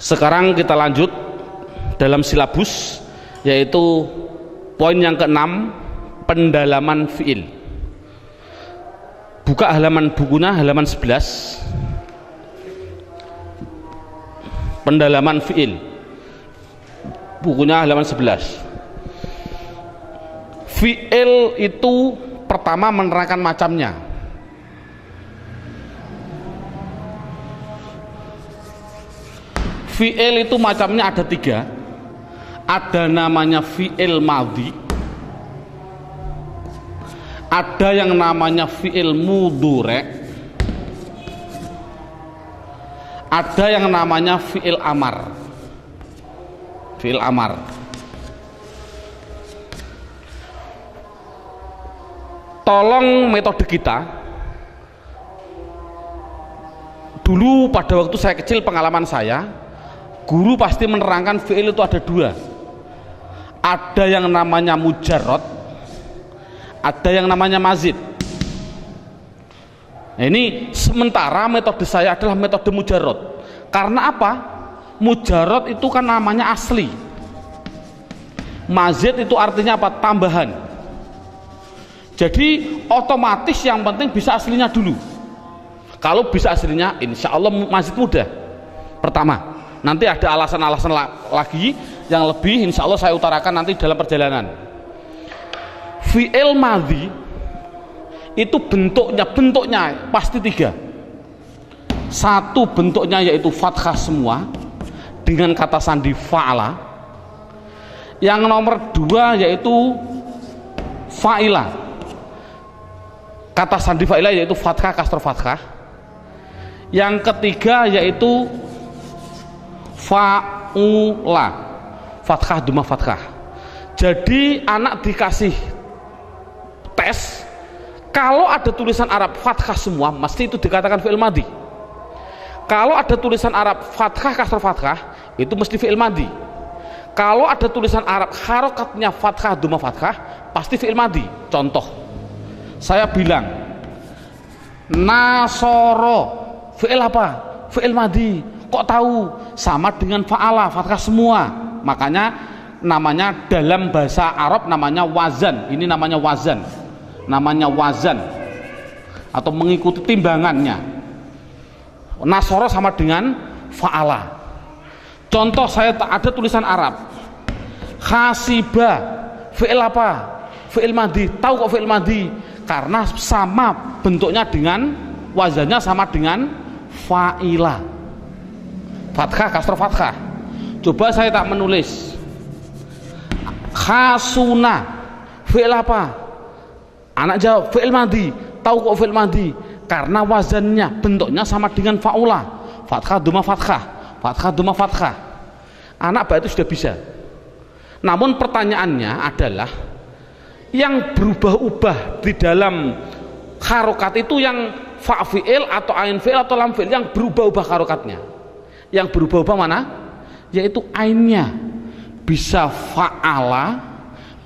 Sekarang kita lanjut dalam silabus, yaitu poin yang keenam, pendalaman fiil. Buka halaman bukunya, halaman 11. Pendalaman fiil, bukunya halaman 11. Fiil itu pertama menerangkan macamnya. Fiil itu macamnya ada 3. Ada namanya fiil madhi, ada yang namanya fiil mudhari', ada yang namanya fiil amar. Fiil amar. Tolong metode kita. Dulu pada waktu saya kecil, pengalaman saya, guru pasti menerangkan fiil itu ada 2. Ada yang namanya mujarrad, ada yang namanya mazid. Nah, ini sementara metode saya adalah metode mujarrad. Karena apa? Mujarrad itu kan namanya asli. Mazid itu artinya apa? Tambahan. Jadi otomatis yang penting bisa aslinya dulu. Kalau bisa aslinya, insya Allah mazid mudah. Pertama, nanti ada alasan-alasan lagi yang lebih, insya Allah saya utarakan nanti dalam perjalanan. Fi'il madhi itu bentuknya pasti 3. Satu bentuknya yaitu fathah semua dengan kata sandi fa'ala. Yang nomor 2 yaitu fa'ila, kata sandi fa'ila yaitu fathah kasroh fathah. Yang ketiga yaitu fa'ula, fathah duma fathah. Jadi anak dikasih tes, kalau ada tulisan Arab fathah semua, mesti itu dikatakan fi'il madhi. Kalau ada tulisan Arab fathah kasroh fathah, itu mesti fi'il madhi. Kalau ada tulisan Arab harokatnya fathah duma fathah, pasti fi'il madhi. Contoh, saya bilang nasoro, fi'il apa? Fi'il madhi. Kok tahu? Sama dengan fa'ala, fathah semua. Makanya namanya dalam bahasa Arab namanya wazan. Ini namanya wazan. Namanya wazan atau mengikuti timbangannya. Nasoro sama dengan fa'ala. Contoh, saya ada tulisan Arab khasiba, fi'il apa? Fi'il madhi. Tahu kok fi'il madhi? Karena sama bentuknya dengan wazannya, sama dengan fa'ila, fathah kasroh fathah. Coba saya tak menulis khasuna, fi'il apa? Anak jawab fi'il madhi. Tahu kok fi'il madhi? Karena wazannya, bentuknya sama dengan fa'ula, fathah duma fathah, fathah duma fathah. Anak baik itu sudah bisa. Namun pertanyaannya adalah yang berubah-ubah di dalam harokat itu yang fa fi'il atau ain fi'il atau lam fi'il, yang berubah-ubah harokatnya. Yang berubah-ubah mana? Yaitu ainnya. Bisa fa'ala,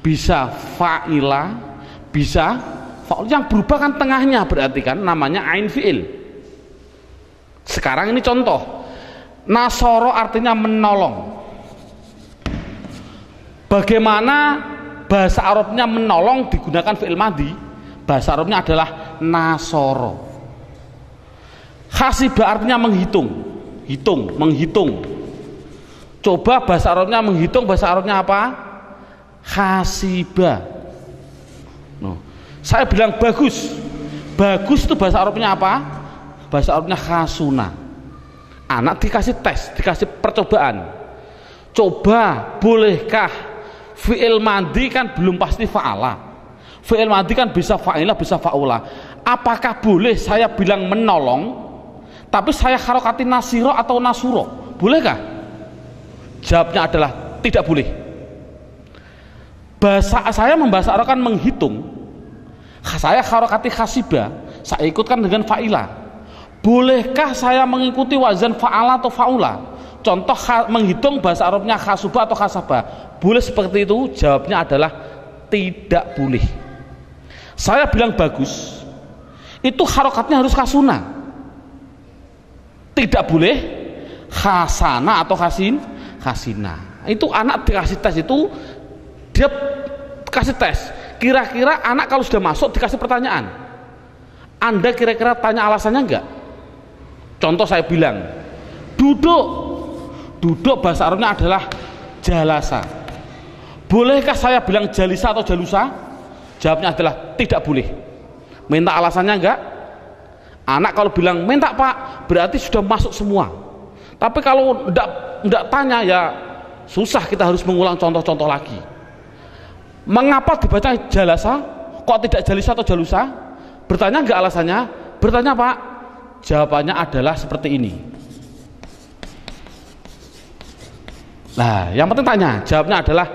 bisa fa'ila, bisa fa'ul. Yang berubah kan tengahnya, berarti kan namanya ain fi'il. Sekarang ini contoh, nasoro artinya menolong. Bagaimana bahasa Arabnya menolong digunakan fi'il madhi? Bahasa Arabnya adalah nasoro. Hasiba artinya menghitung, menghitung. Coba bahasa Arabnya menghitung, bahasa Arabnya apa? Hasiba. No. Saya bilang bagus. Bagus itu bahasa Arabnya apa? Bahasa Arabnya khasuna. Anak dikasih tes, dikasih percobaan. Coba, bolehkah fi'il madhi kan belum pasti fa'ala. Fi'il madhi kan bisa fa'ila, bisa fa'ula. Apakah boleh saya bilang menolong, tapi saya harokati nasiro atau nasuro? Bolehkah? Jawabnya adalah tidak boleh. Bahasa saya membahasa Arab kan menghitung. Saya harokati khasiba, saya ikutkan dengan fa'ila. Bolehkah saya mengikuti wazan fa'ala atau fa'ula? Contoh menghitung bahasa Arabnya khasuba atau khasabah. Boleh seperti itu? Jawabnya adalah tidak boleh. Saya bilang bagus, itu harokatnya harus kasuna. Tidak boleh khasana atau khasina. Itu anak dikasih tes, itu dia kasih tes. Kira-kira anak kalau sudah masuk dikasih pertanyaan, Anda kira-kira tanya alasannya enggak? Contoh saya bilang, duduk bahasa Arabnya adalah jalasa. Bolehkah saya bilang jalisa atau jalusa? Jawabnya adalah tidak boleh. Minta alasannya enggak? Anak kalau bilang minta Pak, berarti sudah masuk semua. Tapi kalau enggak tanya, ya susah, kita harus mengulang contoh-contoh lagi. Mengapa dibaca jalasa? Kok tidak jalisa atau jalusa? Bertanya enggak alasannya? Bertanya Pak. Jawabannya adalah seperti ini. Nah, yang penting tanya, jawabnya adalah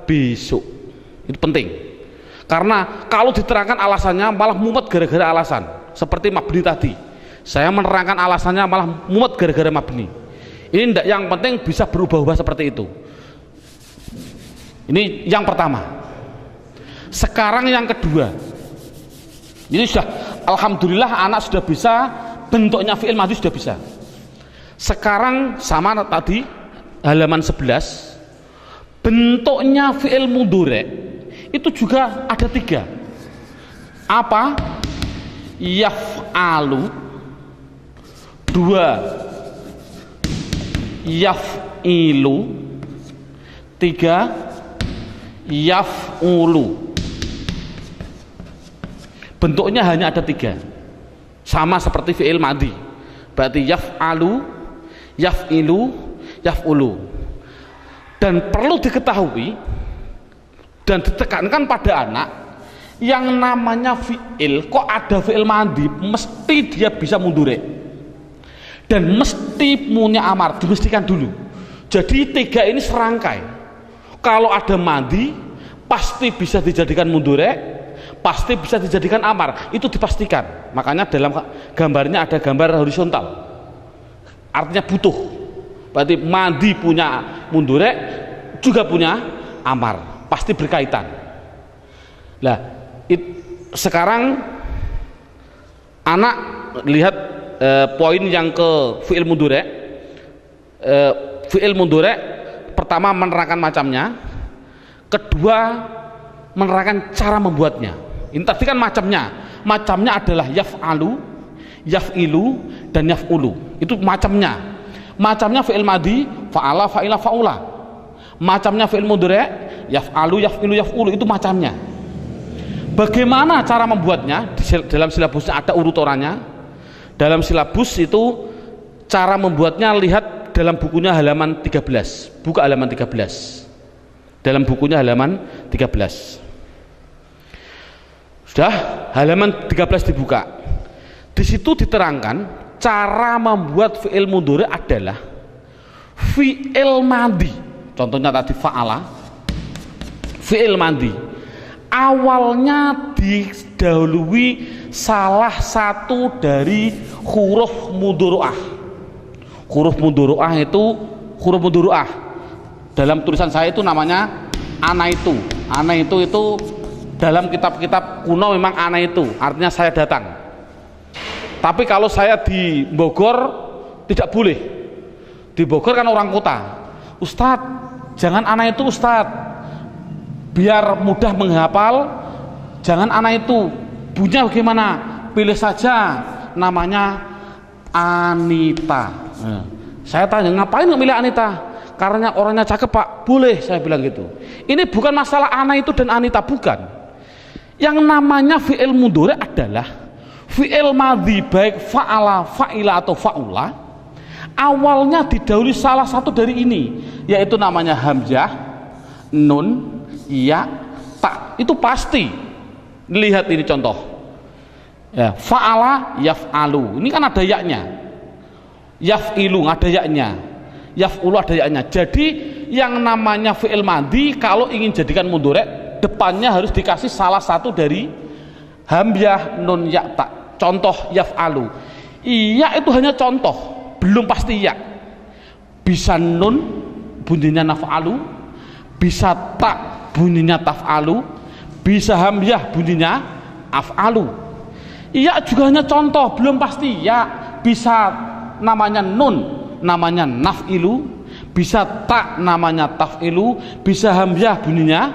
besok. Itu penting. Karena kalau diterangkan alasannya malah mumet gara-gara alasan. Seperti mabni tadi. Saya menerangkan alasannya malah mumet gara-gara mabni. Ini enggak, yang penting bisa berubah-ubah seperti itu. Ini yang pertama. Sekarang yang kedua. Ini sudah, alhamdulillah anak sudah bisa, bentuknya fi'il madhi sudah bisa. Sekarang sama tadi halaman 11, bentuknya fi'il mudhari itu juga ada 3. Apa? Yaf'alu, 2 yaf'ilu, 3 yaf'ulu. Bentuknya hanya ada 3, sama seperti fi'il madhi. Berarti yaf'alu, yaf'ilu, yaf'ulu. Dan perlu diketahui dan ditekankan pada anak, yang namanya fi'il, kok ada fi'il madhi, mesti dia bisa mudhari dan mesti punya amar, dimestikan dulu. Jadi 3 ini serangkai. Kalau ada madhi pasti bisa dijadikan mudhari, pasti bisa dijadikan amar, itu dipastikan. Makanya dalam gambarnya ada gambar horizontal, artinya butuh. Berarti madhi punya mudhari juga punya amar, pasti berkaitan. Nah, sekarang anak lihat poin yang ke fi'il mudhari. Fi'il mudhari pertama menerangkan macamnya, kedua menerangkan cara membuatnya. Ini tadi kan macamnya adalah yaf'alu, yaf'ilu, dan yaf'ulu. Itu macamnya fi'il madhi, fa'ala, fa'ila, fa'ula. Macamnya fi'il mudhari, yaf'alu, yaf'ilu, yaf'ulu. Itu macamnya. Bagaimana cara membuatnya? Dalam silabusnya ada urutannya. Dalam silabus itu cara membuatnya, lihat dalam bukunya halaman 13. Buka halaman 13. Dalam bukunya halaman 13. Sudah, halaman 13 dibuka. Di situ diterangkan cara membuat fi'il mudhari adalah fi'il madhi. Contohnya tadi fa'ala, fi'il madhi awalnya didahului salah satu dari huruf mudhari'ah. Huruf mudhari'ah itu, huruf mudhari'ah dalam tulisan saya itu namanya anaitu. Anaitu itu dalam kitab-kitab kuno memang anaitu, artinya saya datang. Tapi kalau saya di Bogor tidak boleh. Di Bogor kan orang kota. Ustadz, jangan anaitu Ustadz, biar mudah menghafal. Jangan anaitu, bunyinya bagaimana? Pilih saja namanya Anita. Saya tanya, ngapain nggak milih Anita? Karena orangnya cakep Pak. Boleh, saya bilang gitu. Ini bukan masalah Anaitu dan Anita, bukan. Yang namanya fi'il mudhari adalah fi'il madhi, baik fa'ala, fa'ila atau fa'ula, awalnya didahului salah satu dari ini, yaitu namanya hamzah, nun, ya, ta. Itu pasti. Lihat ini contoh. Ya, fa'ala, yaf'alu. Ini kan ada yaknya. Yaf'ilu ada yaknya. Yaf'ulu ada yaknya. Jadi yang namanya fi'il madhi kalau ingin jadikan mudhari, depannya harus dikasih salah satu dari hamzah, nun, ya, ta. Contoh yaf'alu. Iya itu hanya contoh, belum pasti ya. Bisa nun bunyinya naf'alu, bisa ta bunyinya taf'alu, bisa hamzah bunyinya af'alu. Iya juga hanya contoh, belum pasti ya. Bisa namanya nun namanya naf'ilu, bisa ta namanya taf'ilu, bisa hamzah bunyinya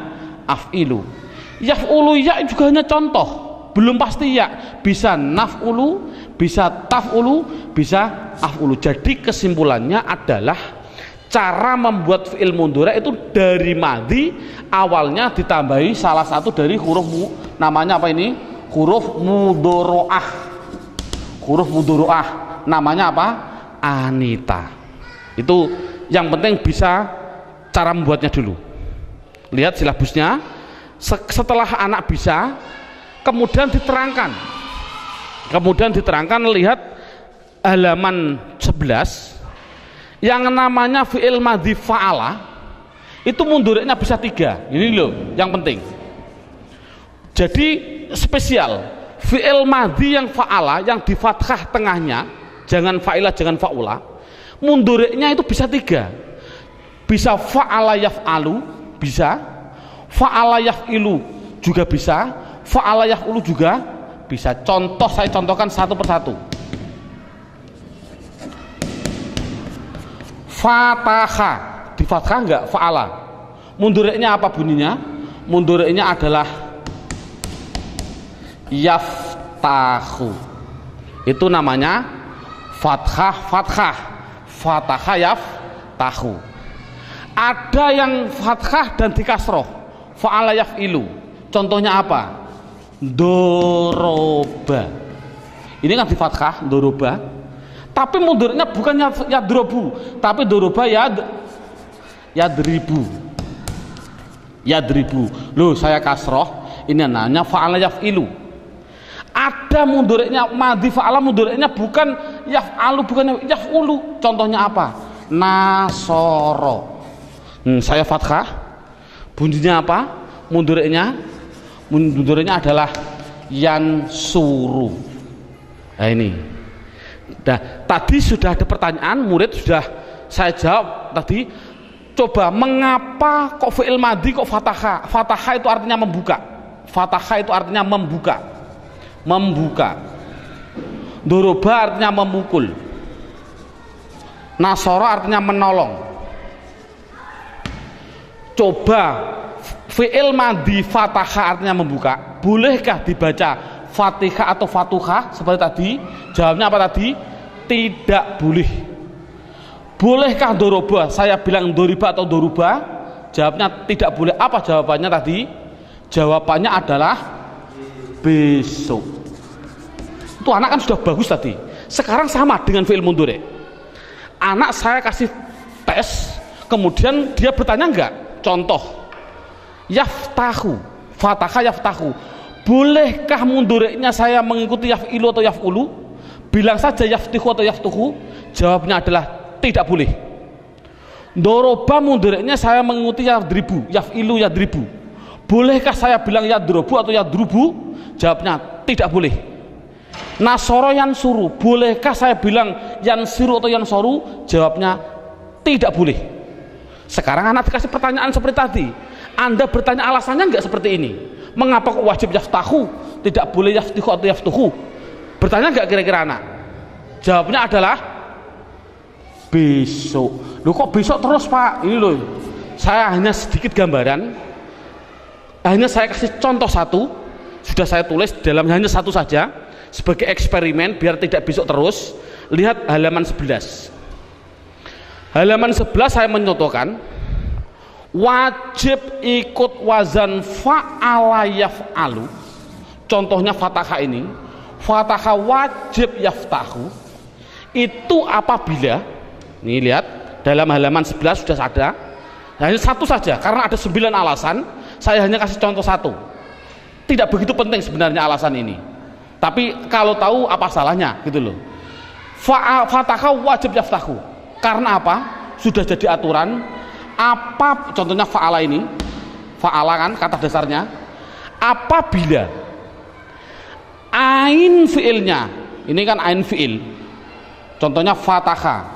af'ilu. Yaf'ulu ya juga hanya contoh, belum pasti ya, bisa naf'ulu, bisa taf'ulu, bisa af'ulu. Jadi kesimpulannya adalah cara membuat fi'il mudhari itu dari madhi awalnya ditambahi salah satu dari huruf namanya apa ini? Huruf mudhari'ah. Huruf mudhari'ah namanya apa? Anita. Itu yang penting bisa cara membuatnya dulu. Lihat silabusnya. Setelah anak bisa, kemudian diterangkan, lihat halaman 11 yang namanya fi'il madhi fa'ala itu mudhari'nya bisa 3. Ini loh yang penting. Jadi spesial fi'il madhi yang fa'ala, yang di fathah tengahnya, jangan fa'ilah, jangan fa'ula, mudhari'nya itu bisa 3. Bisa fa'ala yaf'alu, bisa fa'ala yaf'ilu juga bisa, fa'ala yaf'ulu juga bisa. Contoh, saya contohkan satu persatu. Fataha di fathah enggak? Fa'ala. Mudhari'nya apa bunyinya? Mudhari'nya adalah yaftahu. Itu namanya fathah, fataha yaftahu. Ada yang fathah dan dikasroh, fa'ala yaf'ilu. Contohnya apa? Doroba. Ini kan di fathah, doroba. Tapi mudhari'nya bukan yadrobu, tapi doroba yadribu. Loh, saya kasroh, ini namanya fa'ala yaf'ilu. Ada mudhari'nya madhi fa'ala, mudhari'nya bukan yaf'alu, bukan yaf'ulu. Contohnya apa? Nasoro. Saya fathah, bunyinya apa? Mudhari'nya adalah yansuru. Nah ini. Nah, tadi sudah ada pertanyaan, murid sudah saya jawab tadi. Coba, mengapa kok fi'il madhi kok fataha? Fataha itu artinya membuka. Fataha itu artinya membuka. Doroba artinya memukul. Nasoro artinya menolong. Coba, fi'il madhi fataha artinya membuka, bolehkah dibaca fatihah atau fatuhah seperti tadi? Jawabnya apa tadi? Tidak boleh. Bolehkah doroba? Saya bilang doriba atau doruba? Jawabnya tidak boleh. Apa jawabannya tadi? Jawabannya adalah besok. Itu anak kan sudah bagus tadi. Sekarang sama dengan fi'il mudhari. Anak saya kasih tes, kemudian dia bertanya enggak? Contoh, yaftahu, fataha yaftahu, bolehkah mudhari'nya saya mengikuti yaf'ilu atau yaf'ulu? Bilang saja yaftihu atau yaftuhu. Jawabnya adalah tidak boleh. Doroba mudhari'nya saya mengikuti yadribu, yaf'ilu yadribu. Bolehkah saya bilang yadrobu atau yadrubu? Jawabnya tidak boleh. Nasoro yansuru, bolehkah saya bilang yansiru atau yansoru? Jawabnya tidak boleh. Sekarang anak dikasih pertanyaan seperti tadi, Anda bertanya alasannya enggak seperti ini? Mengapa kok wajib yaftahu, tidak boleh yaftihu atau yaftuhu? Bertanya enggak kira-kira anak? Jawabnya adalah besok. Loh, kok besok terus Pak? Ini loh, saya hanya sedikit gambaran, hanya saya kasih contoh satu, sudah saya tulis dalam hanya satu saja sebagai eksperimen biar tidak besok terus. Lihat halaman 11. Halaman 11 saya mencontohkan wajib ikut wazan fa'ala yaf'alu. Contohnya fatahah ini, fatahah wajib yaftahu. Itu apabila, nih lihat dalam halaman 11 sudah ada, hanya satu saja karena ada 9 alasan, saya hanya kasih contoh satu. Tidak begitu penting sebenarnya alasan ini, tapi kalau tahu apa salahnya gitu loh. Fatahah wajib yaftahu. Karena apa? Sudah jadi aturan. Apa contohnya fa'ala ini? Fa'ala kan kata dasarnya. Apabila ain fi'ilnya, ini kan ain fi'il. Contohnya fataha.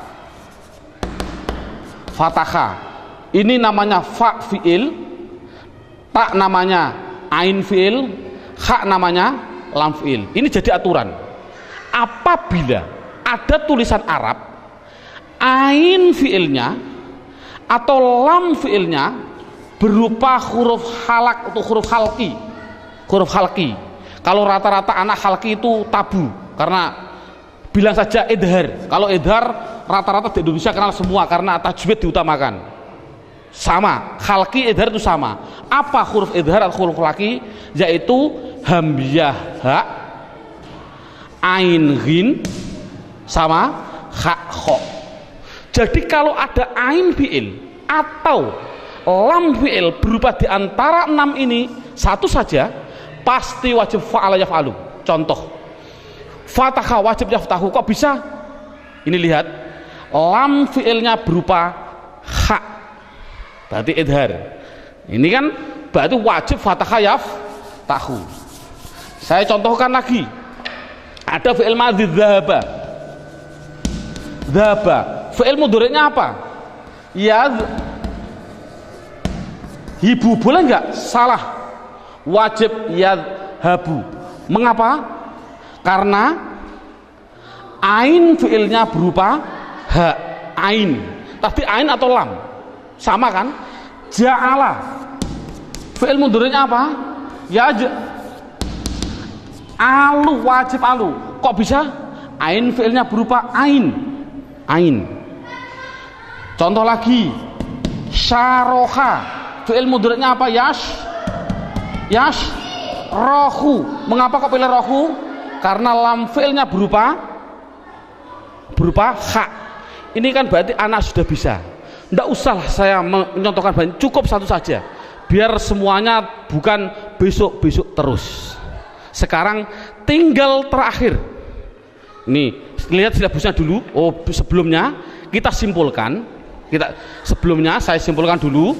Fataha. Ini namanya fa fi'il, ta namanya ain fi'il, kha namanya lam fi'il. Ini jadi aturan. Apabila ada tulisan Arab ain fiilnya atau lam fiilnya berupa huruf halak atau huruf halki. Huruf halki. Kalau rata-rata anak halki itu tabu karena bilang saja idhar. Kalau idhar rata-rata di Indonesia kenal semua karena tajwid diutamakan. Sama, halki idhar itu sama. Apa huruf idhar atau huruf halki? Yaitu hamzah ha, ain ghin sama ha kho. Jadi kalau ada ain fiil atau lam fiil berupa di antara 6 ini satu saja, pasti wajib fa'ala yaf'alu. Contoh, fataha wajib yaftahu. Kok bisa? Ini lihat, lam fiilnya berupa ha, berarti idhar. Ini kan berarti wajib fataha yaftahu. Saya contohkan lagi, ada fiil madhi dhahaba. Dhahaba, fiil mudhari'nya apa? Hibu, boleh nggak? Salah, wajib yadhabu. Mengapa? Karena ain fiilnya berupa ha, ain. Tapi ain atau lam sama kan? Ja'ala, fiil mudhari'nya apa? Alu, wajib alu. Kok bisa? Ain fiilnya berupa ain. Ain. Contoh lagi, syaroha, fiil mudhari'nya apa? Rohu. Mengapa kok pilih rohu? Karena lam fiilnya berupa ha. Ini kan berarti anak sudah bisa. Tidak usah saya menyontohkan banyak, cukup satu saja. Biar semuanya bukan besok-besok terus. Sekarang tinggal terakhir. Nih, lihat silabusnya dulu. Oh, sebelumnya kita simpulkan. Sebelumnya saya simpulkan dulu.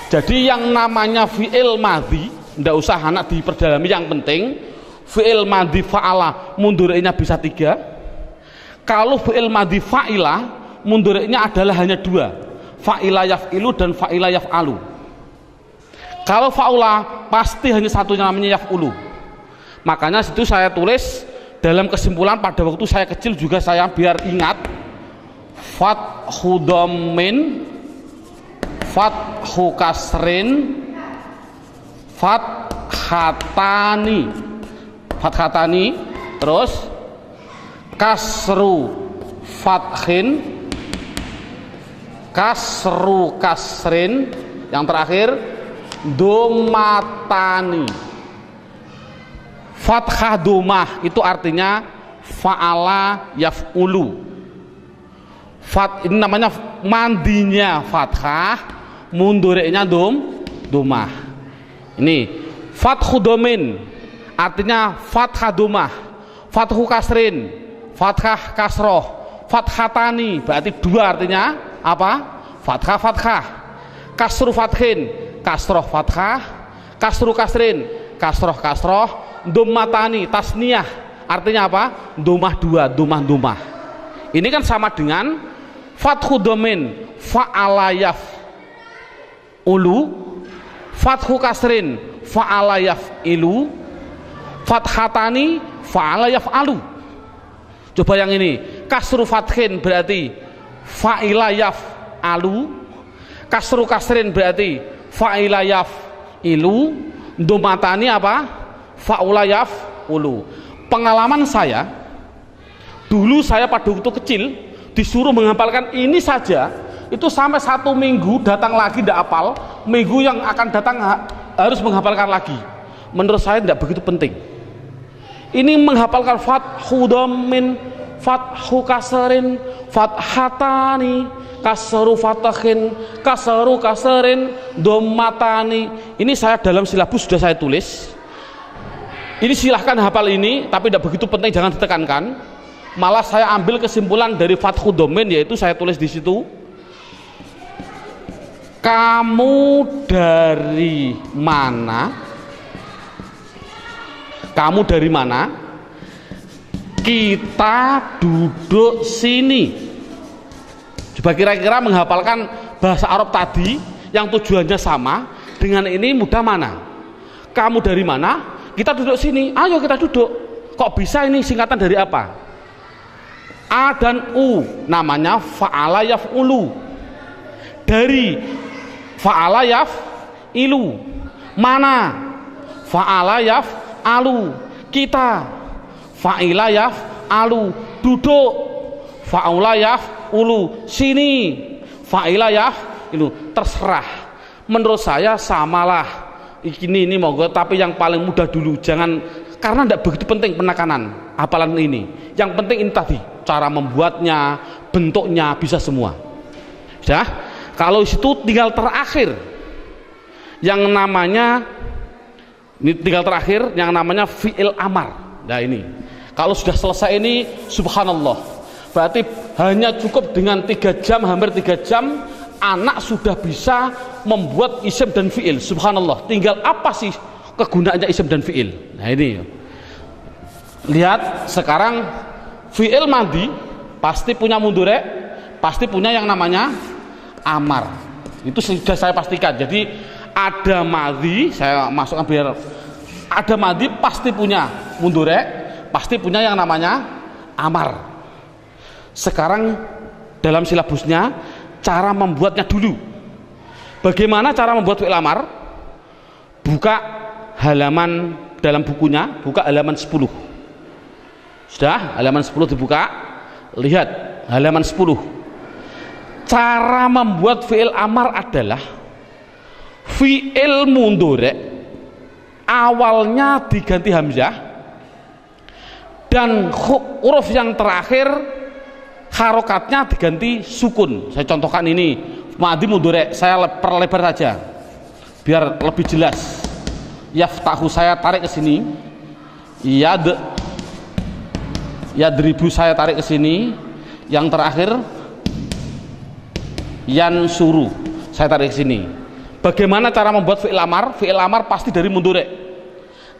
Jadi yang namanya fi'il madhi, tidak usah anak diperdalami, yang penting fi'il madhi fa'ala mundhari'nya bisa 3. Kalau fi'il madhi fa'ila mundhari'nya adalah hanya 2, fa'ila yaf'ilu dan fa'ila yaf'alu. Kalau fa'ula pasti hanya satunya, namanya yaf'ulu. Makanya situ saya tulis dalam kesimpulan, pada waktu saya kecil juga saya biar ingat, fathu dhammin, fathu kasrin, fathatani, terus kasru fathin, kasru kasrin, yang terakhir domatani. Fathah domah itu artinya fa'ala yaf'ulu. Ini namanya mandinya fathah, mundhari'nya domah. Ini fathu domin artinya fathah domah, fathu kasrin, fathah kasroh, fathatani berarti 2 artinya apa? Fathah, kasru fathin, kasroh fathah, kasru kasrin, kasroh, domatani tasniyah artinya apa? Domah 2, domah. Ini kan sama dengan fathu domin fa'ala yaf'ulu, fathu kasrin fa'ala yaf'ilu, fathatani fa'ala yaf'alu. Coba yang ini, kasru fathin berarti fa'ila yaf'alu, kasru kasrin berarti fa'ila yaf'ilu, domatani apa? Fa'ula yaf'ulu. Pengalaman saya dulu, saya pada waktu kecil disuruh menghafalkan ini saja, itu sampai 1 minggu datang lagi tidak hafal, minggu yang akan datang harus menghafalkan lagi. Menurut saya tidak begitu penting. Ini menghafalkan fathu dhammin, fathu kasrin, fathatani, kasru fathin, kasru kasrin, domatani. Ini saya dalam silabus sudah saya tulis. Ini silahkan hafal ini, tapi tidak begitu penting, jangan ditekankan. Malah saya ambil kesimpulan dari fathu dhammin, yaitu saya tulis di situ, kamu dari mana? Kamu dari mana? Kita duduk sini. Coba kira-kira menghafalkan bahasa Arab tadi yang tujuannya sama dengan ini mudah mana? Kamu dari mana? Kita duduk sini. Ayo kita duduk. Kok bisa ini singkatan dari apa? A dan U namanya fa'ala yaf'ulu. Dari fa'ala yaf'ilu. Mana? Fa'ala yaf'alu. Kita fa'ila yaf'alu. Duduk fa'ula yaf'ulu. Sini fa'ila yaf'ilu. Terserah, menurut saya samalah. Ini monggo, tapi yang paling mudah dulu, jangan, karena tidak begitu penting penekanan hafalan ini. Yang penting ini tadi, cara membuatnya, bentuknya, bisa semua. Sudah? Kalau situ tinggal terakhir yang namanya, ini tinggal terakhir yang namanya fi'il amar. Nah ini, kalau sudah selesai ini, subhanallah, berarti hanya cukup dengan 3 jam, hampir 3 jam, anak sudah bisa membuat isim dan fi'il. Subhanallah, tinggal apa sih kegunaannya isim dan fi'il. Nah ini, lihat sekarang fi'il madi pasti punya mudhari', pasti punya yang namanya amar. Itu sudah saya pastikan. Jadi ada madi, saya masukkan biar ada madi, pasti punya mudhari', pasti punya yang namanya amar. Sekarang dalam silabusnya cara membuatnya dulu. Bagaimana cara membuat fi'il amar? Buka halaman dalam bukunya, buka halaman 10. Sudah, halaman 10 dibuka. Lihat halaman 10. Cara membuat fi'il amar adalah fi'il mudhari' awalnya diganti hamzah dan huruf yang terakhir harokatnya diganti sukun. Saya contohkan ini madi mudhari', saya perlebar saja biar lebih jelas. Yaftahu saya tarik ke sini, yadribu saya tarik ke sini, yang terakhir yansuru saya tarik ke sini. Bagaimana cara membuat fi'il amar? Fi'il amar pasti dari mudhari',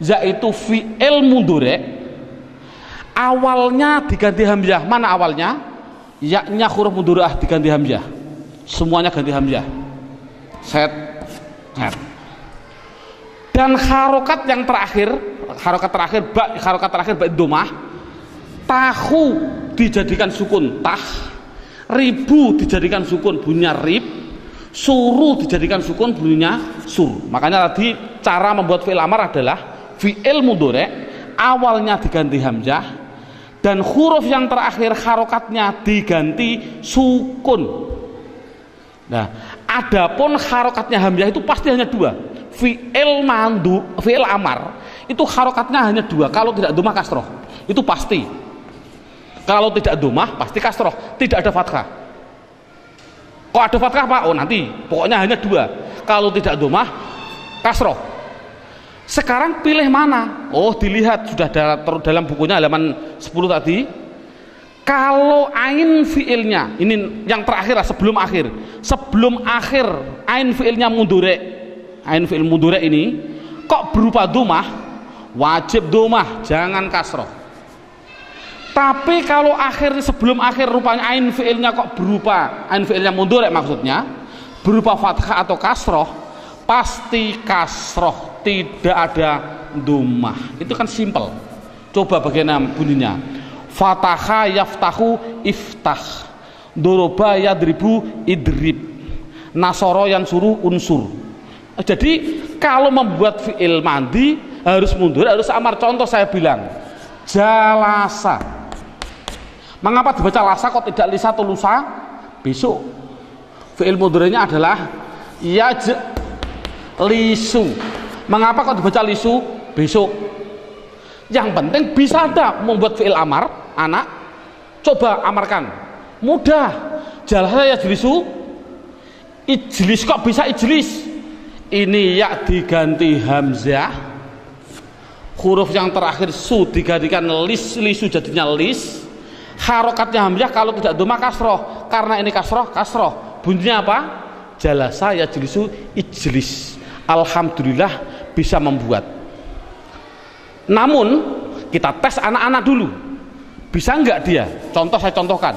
yaitu fi'il mudhari' awalnya diganti hamzah. Mana awalnya? Ya-nya huruf mudhari'ah diganti hamzah, semuanya ganti hamzah, set. Dan harokat yang terakhir, harokat terakhir ba dhammah. Tahu dijadikan sukun tah, ribu dijadikan sukun bunyinya rib, suru dijadikan sukun bunyinya sur. Makanya tadi cara membuat fi'il amar adalah fi'il mudhari' awalnya diganti hamzah dan huruf yang terakhir harokatnya diganti sukun. Nah, adapun harokatnya hamzah itu pasti hanya 2. Fi'il amar itu harokatnya hanya 2. Kalau tidak dhammah kasroh, itu pasti. Kalau tidak dhammah pasti kasroh, tidak ada fathah. Kok ada fathah Pak? Oh nanti, pokoknya hanya 2. Kalau tidak dhammah kasroh. Sekarang pilih mana? Oh dilihat sudah dalam bukunya halaman 10 tadi. Kalau ain fiilnya, ini yang terakhir lah, sebelum akhir ain fiilnya mudhari', ain fiil mudhari' ini kok berupa dhammah, wajib dhammah, jangan kasroh. Tapi kalau sebelum akhir rupanya ain fiilnya kok berupa, ain fiilnya mudhari' maksudnya berupa fathah atau kasroh, pasti kasroh, tidak ada dhammah. Itu kan simpel. Coba bagaimana bunyinya? Fataha yaftahu iftah, doroba yadribu idrib, nasoro yansuru unsur. Jadi kalau membuat fi'il madi harus mundur, harus amar. Contoh saya bilang jalasa. Mengapa dibaca lasa kok tidak lisa atau lusa? Besok fi'il mudhari'nya adalah lisu. Mengapa kok dibaca lisu? Besok. Yang penting bisa ada membuat fi'il amar, anak. Coba amarkan. Mudah. Jalasa yajlisu, ijlis, kok bisa ijlis? Ini ya diganti hamzah, huruf yang terakhir su digantikan lis, lisu jadinya lis. Harokatnya hamzah, kalau tidak dhammah kasroh. Karena ini kasroh, bunyinya apa? Jalasa yajlisu ijlis. Alhamdulillah bisa membuat. Namun kita tes anak-anak dulu, bisa enggak dia? Saya contohkan.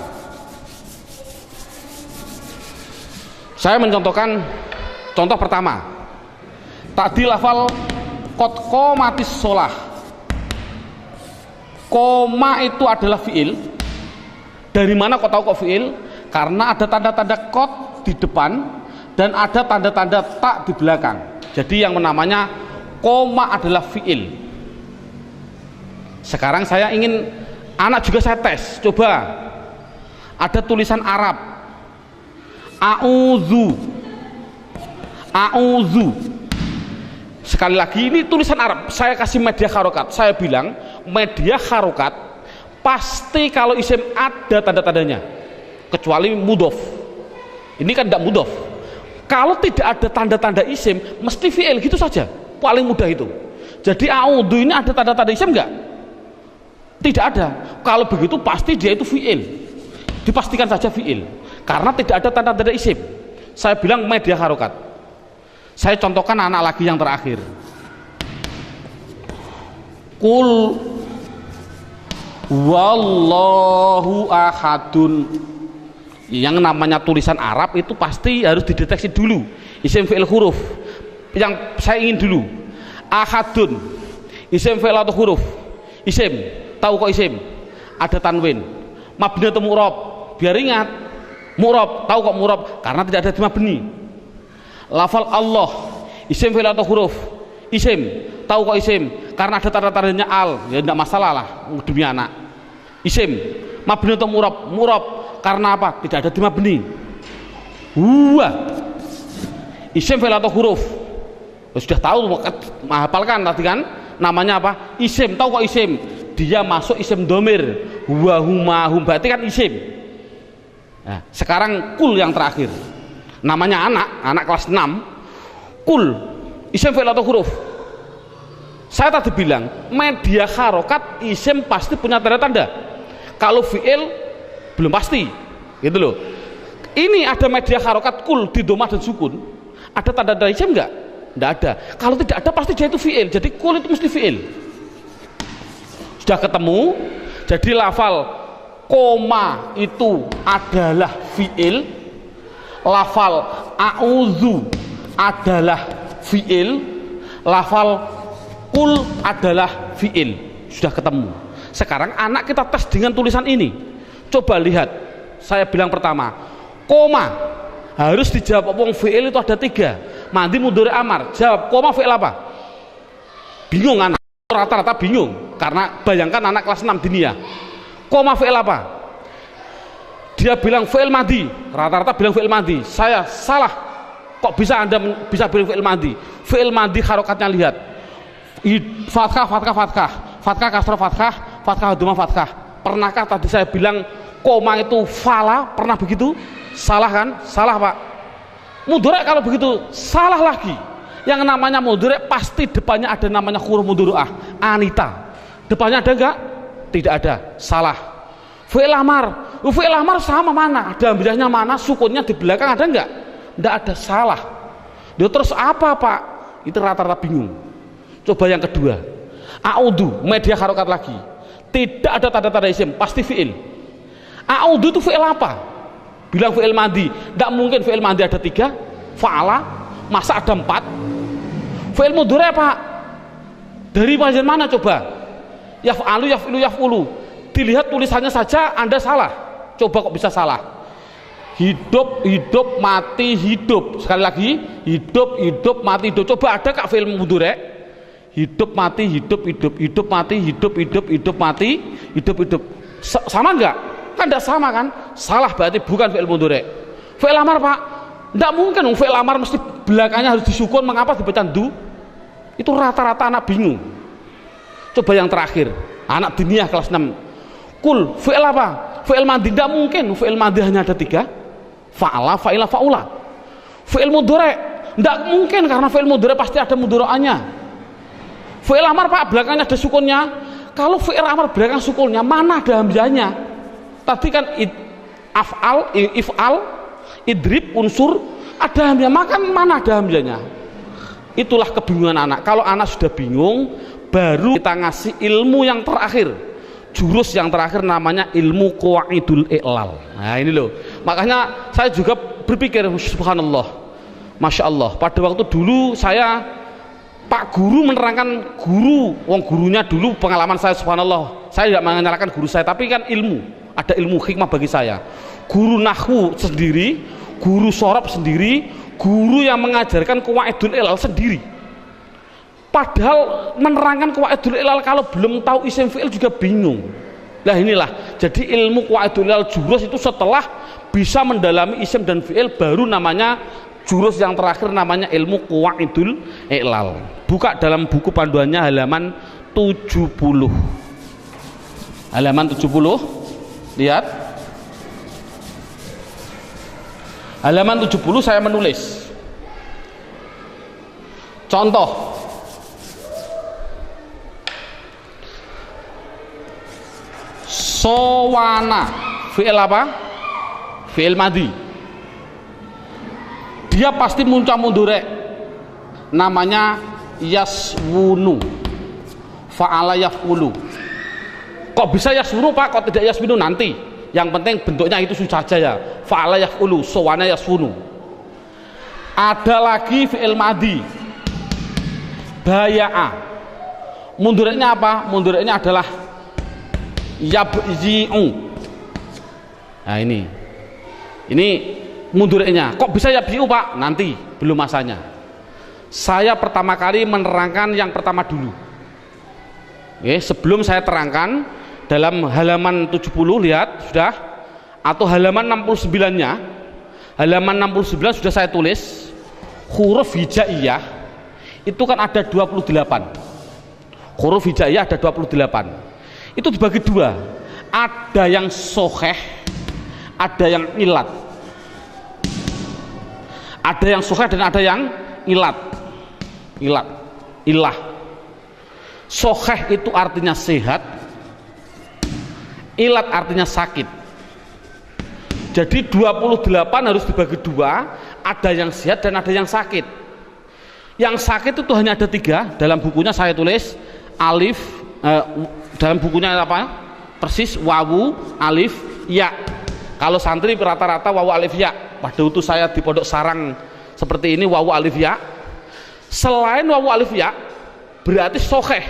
Saya mencontohkan contoh pertama. Tadi lafal qad qomatis shalah. Koma itu adalah fiil Dari mana kok tahu kok fiil? Karena ada tanda-tanda qad di depan dan ada tanda-tanda tak di belakang. Jadi yang namanya koma adalah fiil. Sekarang saya ingin anak juga saya tes, coba ada tulisan Arab a'udzu, a'udzu. Sekali lagi ini tulisan Arab, saya kasih media harokat. Saya bilang media harokat pasti kalau isim ada tanda-tandanya, kecuali mudhof. Ini kan tidak mudhof. Kalau tidak ada tanda-tanda isim mesti fi'il, gitu saja, paling mudah itu. Jadi a'udzu ini ada tanda-tanda isim enggak? Tidak ada. Kalau begitu pasti dia itu fi'il, dipastikan saja fi'il, karena tidak ada tanda-tanda isim. Saya bilang media harokat. Saya contohkan anak lagi yang terakhir. Qul wallahu ahadun. Yang namanya tulisan Arab itu pasti harus dideteksi dulu isim fi'il huruf. Yang saya ingin dulu ahadun, isim fi'il atau huruf? Isim, tahu kok isim? Ada tanwin, mabni atau mu'rab? Biar ingat, mu'rab. Tahu kok mu'rab? Karena tidak ada di mabni. Lafal Allah, isim fi'il atau huruf? Isim, tahu kok isim? Karena ada tanda-tandanya al, ya tidak masalah lah demi anak. Isim, mabni atau mu'rab? Mu'rab. Karena apa? Tidak ada di mabni. Isim fi'il atau huruf? Sudah tahu, menghafalkan tadi kan? Namanya apa? Isim, tahu kok isim? Dia masuk isim domir, huwa huma hum, berarti kan isim. Nah, sekarang kul yang terakhir, namanya anak kelas 6. Kul, isim fi'il atau huruf? Saya tadi bilang media harokat isim pasti punya tanda-tanda. Kalau fi'il belum pasti, gitu loh. Ini ada media harokat kul di domah dan sukun, ada tanda-tanda isim enggak? Enggak ada. Kalau tidak ada pasti dia itu fi'il. Jadi kul itu mesti fi'il. Sudah ketemu. Jadi lafal koma itu adalah fi'il, lafal a'udzu adalah fi'il, lafal kul adalah fi'il. Sudah ketemu. Sekarang anak kita tes dengan tulisan ini. Coba lihat, saya bilang pertama koma harus dijawab. Wong fi'il itu ada 3, mandi, mudhari, amar. Jawab koma fi'il apa? Bingung anak, rata-rata bingung, karena bayangkan anak kelas 6 dinia. Koma fi'il apa? Dia bilang fi'il madi, rata-rata bilang fi'il madi. Saya salah. Kok bisa Anda bisa bilang fi'il madi? Fi'il madi harokatnya lihat, fathah, fathah, fathah, fathah, kasrah, fathah, fathah, dhamma, fathah. Pernahkah tadi saya bilang koma itu fala? Pernah begitu? Salah kan? Salah Pak. Mudhari kalau begitu salah lagi. Yang namanya mudhari pasti depannya ada namanya huruf mudhari'ah. Anita, depannya ada enggak? Tidak ada. Salah. Fi'il amar, fi'il amar sama mana? Ada hamzahnya mana? Sukunnya di belakang ada enggak? Enggak ada. Salah. Dia terus apa Pak? Itu rata-rata bingung. Coba yang kedua, a'udzu, media harokat lagi. Tidak ada tanda-tanda isim, pasti fi'il. A'udzu itu fi'il apa? Bilang fi'il madi, tidak mungkin fi'il madi ada 3. Fa'ala, masa ada 4? Fi'il mudhari apa? Dari bagian mana coba? Yaf'alu, yaf'ilu, yaf'ulu. Dilihat tulisannya saja Anda salah. Coba kok bisa salah? Hidup, hidup, mati, hidup. Sekali lagi, hidup, hidup, mati, hidup. Coba ada kak fi'il mudhari? Hidup, mati, hidup, hidup, hidup, mati, hidup, hidup, hidup, mati, hidup, hidup. Sama enggak? Kan enggak sama kan? Salah, berarti bukan fi'il mudhari. Fi'il amar Pak? Enggak mungkin fi'il amar mesti belakangnya harus disukun. Mengapa dibaca du? Itu rata-rata anak bingung. Coba yang terakhir, anak diniyah kelas 6. Kul, fi'il apa? Fi'il madi. Enggak mungkin fi'il madi hanya ada 3. Fa'ala, fa'ila, fa'ula. Fi'il mudhari enggak mungkin, karena fi'il mudhari pasti ada mudhari'ahnya. Fi'il amar Pak, belakangnya ada sukunnya. Kalau fi'il amar belakang sukunnya, mana ada hamzahnya? Tadi kan af'al, if'al, idrib, unsur, ada hamzah. Makan mana ada hamzahnya? Itulah kebingungan anak. Kalau anak sudah bingung, baru kita ngasih ilmu yang terakhir, jurus yang terakhir, namanya ilmu qawaidul i'lal. Nah ini loh, makanya saya juga berpikir, subhanallah, masya Allah, pada waktu dulu saya Pak guru menerangkan, guru, wong gurunya dulu pengalaman saya, subhanallah, saya tidak menyalahkan guru saya, tapi kan ilmu ada ilmu hikmah bagi saya. Guru nahwu sendiri, guru shorob sendiri, guru yang mengajarkan qawaidul ilal sendiri. Padahal menerangkan qawaidul ilal kalau belum tahu isim fi'il juga bingung. Nah inilah, jadi ilmu qawaidul ilal jurus itu setelah bisa mendalami isim dan fi'il baru namanya jurus yang terakhir namanya ilmu qawaidul ilal. Buka dalam buku panduannya halaman 70. Halaman 70, lihat. Halaman 70 saya menulis. Contoh. Sowana, fi'il apa? Fi'il madhi. Dia pasti muncul mundurek. Namanya yaswunu. Fa'ala yaf'ulu. Kok bisa yaswunu Pak? Kok tidak yaswunu nanti? Yang penting bentuknya itu saja ya. Fa'ala yaf'ulu, sowana yaswunu. Ada lagi fi'il madhi. Baya'a. Mundureknya apa? Mundureknya adalah yabzi'u. Nah ini mundureknya. Kok bisa yabzi'u Pak? Nanti, belum masanya. Saya pertama kali menerangkan yang pertama dulu. Oke, sebelum saya terangkan dalam halaman 70, lihat sudah, atau halaman 69-nya. Halaman 69 sudah saya tulis huruf hijaiyah itu kan ada 28. Huruf hijaiyah ada 28. Itu dibagi dua, ada yang soheh, ada yang ilat. Ada yang soheh dan ada yang ilat. Ilah. Soheh itu artinya sehat, ilat artinya sakit. Jadi 28 harus dibagi dua, ada yang sehat dan ada yang sakit. Yang sakit itu hanya ada 3, dalam bukunya saya tulis alif, dalam bukunya apa? Persis wawu, alif, ya. Kalau santri rata-rata wawu, alif, ya. Pada waktu saya di Pondok Sarang seperti ini wawu, alif, ya. Selain wawu, alif, ya, berarti soheh.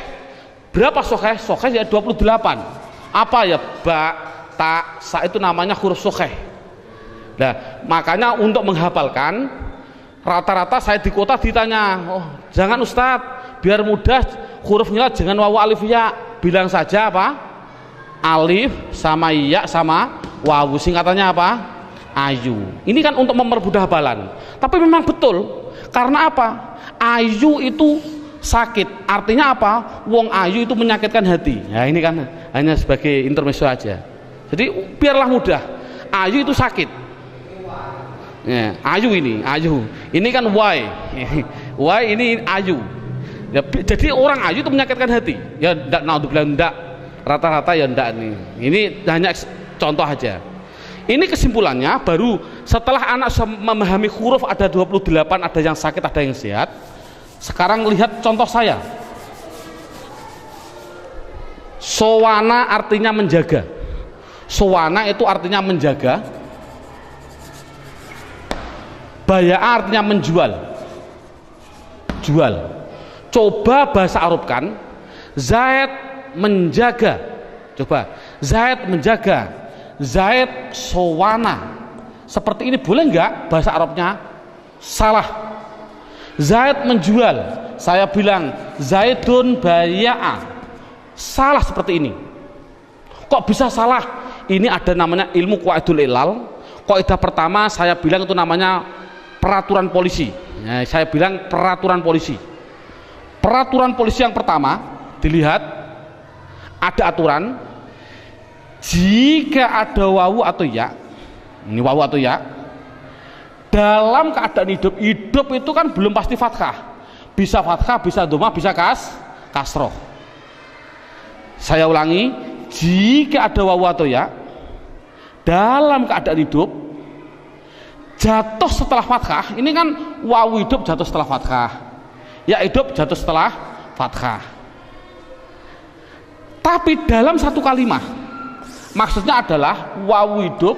Berapa soheh? Soheh ya 28. Apa ya? Ba, ta, sa itu namanya huruf soheh. Nah, makanya untuk menghafalkan rata-rata saya di kota ditanya, oh jangan Ustadz, biar mudah hurufnya jangan wawu, alif, ya. Bilang saja apa? Alif sama ya sama wawu, singkatannya apa? Ayu. Ini kan untuk mempermudah hafalan. Tapi memang betul. Karena apa? Ayu itu sakit. Artinya apa? Wong ayu itu menyakitkan hati. Ya ini kan hanya sebagai intermezzo aja. Jadi biarlah mudah. Ayu itu sakit. Ya, ayu ini, ayu. Ini kan why. Why ini ayu. Ya, jadi orang ayu itu menyakitkan hati. Ya enggak, naudzubillah, enggak. Rata-rata ya enggak nih. Ini hanya contoh aja. Ini kesimpulannya baru setelah anak memahami huruf ada 28, ada yang sakit, ada yang sehat. Sekarang lihat contoh saya. Sowana artinya menjaga. Sowana itu artinya menjaga. Baya'a artinya menjual. Jual. Coba bahasa Arabkan, Zaid menjaga. Coba, Zaid menjaga, Zaid sowana. Seperti ini boleh enggak bahasa Arabnya? Salah. Zaid menjual, saya bilang Zaidun baya'a. Salah seperti ini. Kok bisa salah? Ini ada namanya ilmu qawaidul ilal. Kaidah pertama saya bilang itu namanya peraturan polisi. Ya, saya bilang peraturan polisi. Peraturan polisi yang pertama, dilihat ada aturan jika ada wawu atau ya, ini wawu atau ya, dalam keadaan hidup itu kan belum pasti fathah, bisa fathah, bisa dhamma, bisa kasroh. Saya ulangi, jika ada wawu atau ya dalam keadaan hidup jatuh setelah fathah, ini kan wawu hidup jatuh setelah fathah, ya hidup jatuh setelah fathah. Tapi dalam satu kalimat, maksudnya adalah wawu hidup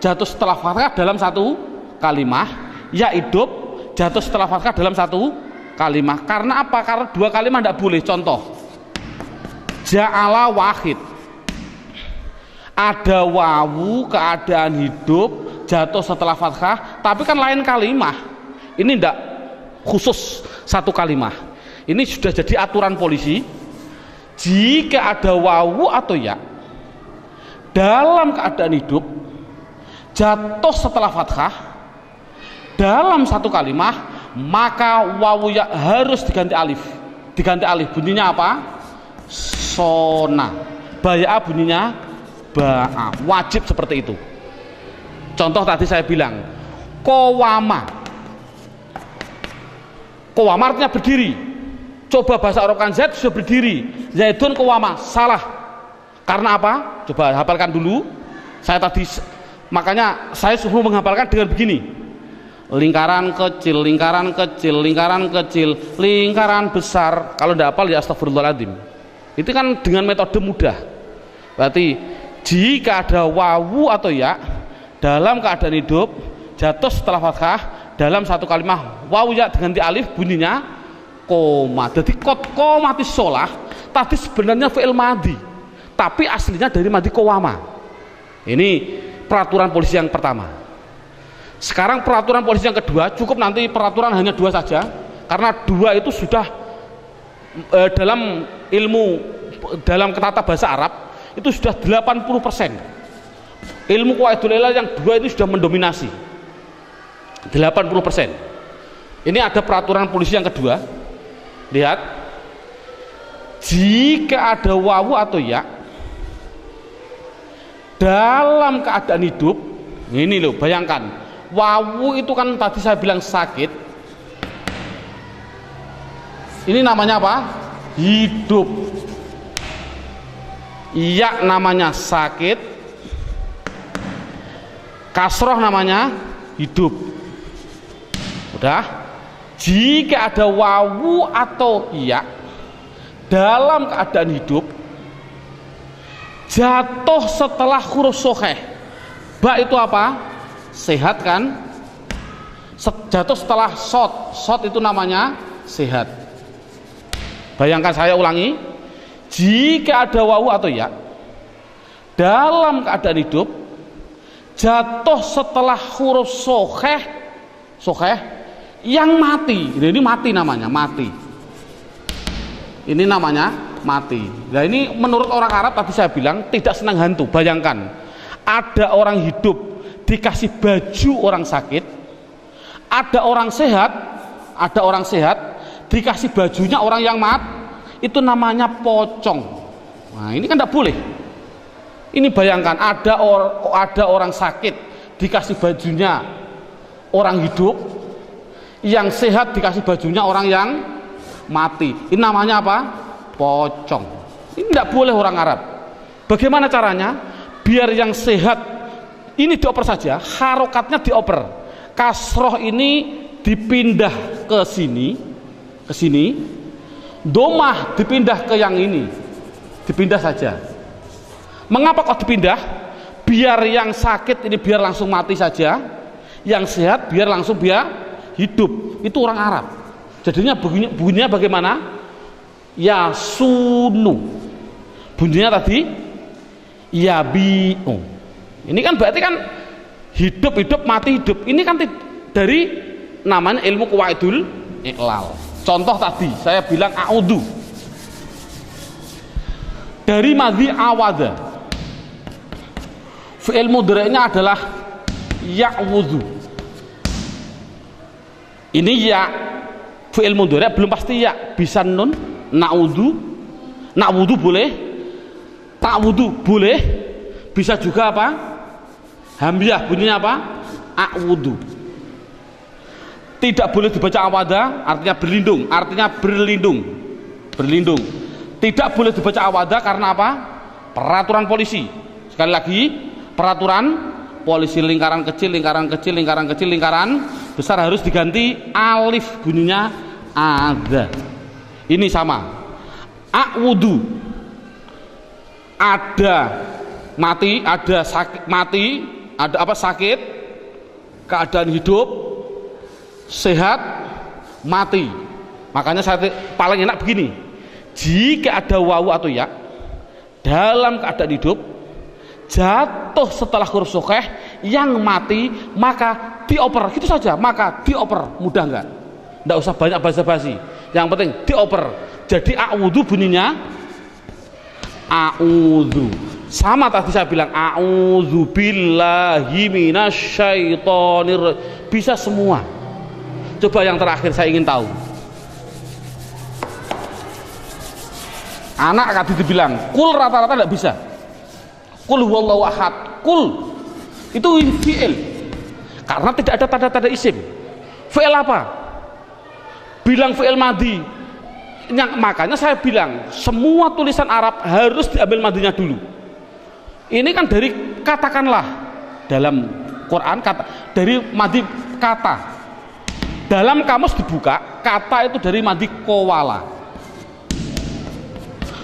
jatuh setelah fathah dalam satu kalimat, ya hidup jatuh setelah fathah dalam satu kalimat. Karena apa? Karena dua kalimat tidak boleh. Contoh, ja'ala wahid. Ada wawu keadaan hidup jatuh setelah fathah, tapi kan lain kalimah. Ini tidak khusus satu kalimah. Ini sudah jadi aturan polisi. Jika ada wawu atau ya dalam keadaan hidup jatuh setelah fathah dalam satu kalimah, maka wawu ya harus diganti alif. Diganti alif, bunyinya apa? Sona. Baya'a bunyinya ba'a. Wajib seperti itu. Contoh tadi saya bilang qawama. Qawama artinya berdiri. Coba bahasa Arab kan Zaid sudah berdiri. Zaidun qawama, salah. Karena apa? Coba hafalkan dulu. Saya tadi, makanya saya suruh menghafalkan dengan begini. Lingkaran kecil, lingkaran kecil, lingkaran kecil, lingkaran besar. Kalau tidak hafal ya astagfirullahaladzim. Itu kan dengan metode mudah. Berarti jika ada wawu atau ya dalam keadaan hidup jatuh setelah fathah dalam satu kalimat, wawu ya diganti alif, bunyinya koma. Jadi qomatis sholah tadi sebenarnya fi'il madhi, tapi aslinya dari madhi qawama. Ini peraturan polisi yang pertama. Sekarang peraturan polisi yang kedua, cukup nanti peraturan hanya 2 saja, karena 2 itu sudah dalam ilmu, dalam tata bahasa Arab itu sudah 80%. Ilmu qawaidul ilal yang 2 itu sudah mendominasi 80%. Ini ada peraturan polisi yang kedua. Lihat, jika ada wawu atau ya dalam keadaan hidup, ini loh, bayangkan wawu itu kan tadi saya bilang sakit, ini namanya apa? Hidup. Iya namanya sakit, kasroh namanya hidup. Udah. Jika ada wawu atau iya dalam keadaan hidup jatuh setelah huruf sokheh, ba itu apa? Sehat kan? Jatuh setelah sod itu namanya sehat. Bayangkan, saya ulangi, jika ada wawu atau ya dalam keadaan hidup jatuh setelah huruf sokheh yang mati, ini mati namanya, mati. Ini namanya mati. Nah ini menurut orang Arab tadi saya bilang tidak senang hantu. Bayangkan ada orang hidup dikasih baju orang sakit, ada orang sehat dikasih bajunya orang yang itu namanya pocong. Nah ini kan tidak boleh. Ini bayangkan ada orang sakit dikasih bajunya orang hidup, yang sehat dikasih bajunya orang yang mati. Ini namanya apa? Pocong. Ini tidak boleh orang Arab. Bagaimana caranya? Biar yang sehat ini dioper saja, harokatnya dioper, kasroh ini dipindah ke sini, domah dipindah ke yang ini, dipindah saja. Mengapa kok dipindah? Biar yang sakit ini biar langsung mati saja, yang sehat biar langsung hidup. Itu orang Arab. Jadinya bunyinya bagaimana? Ya sunu. Bunyinya tadi ya bi'u. Ini kan berarti kan hidup mati hidup. Ini kan dari namanya ilmu qawaidul ilal. Contoh tadi saya bilang a'udhu dari madhi awada, fi'il mudhari'nya adalah ya'wudhu. Ini ya fi'il mudhari' belum pasti ya, bisa nun, na'udhu boleh, ta'wudhu boleh, bisa juga apa? Hamzah bunyinya apa? A'wudhu. Tidak boleh dibaca awada, artinya berlindung. Tidak boleh dibaca awada karena apa? Peraturan polisi. Sekali lagi, peraturan polisi, lingkaran kecil, lingkaran besar harus diganti alif, bunyinya ada. Ini sama. A'wudhu. Ada mati, ada sakit mati, ada apa sakit, keadaan hidup, sehat, mati. Makanya saya paling enak begini, jika ada wawu atau ya dalam keadaan hidup jatuh setelah huruf sukeh yang mati maka dioper, gitu saja, maka dioper. Mudah enggak? Enggak usah banyak basa-basi, yang penting dioper. Jadi a'udzu bunyinya a'udzu, sama tadi saya bilang a'udzu billahi minasyaitonir, bisa semua. Coba yang terakhir saya ingin tahu, anak tadi dibilang kul rata-rata tidak bisa. Kul huwallahu ahad, kul itu fi'il karena tidak ada tanda-tanda isim. Fi'il apa? Bilang fi'il madhi. Makanya saya bilang semua tulisan Arab harus diambil madhinya dulu. Ini kan dari katakanlah dalam Quran kata, dari madhi kata. Dalam kamus dibuka kata itu dari madhi kowala.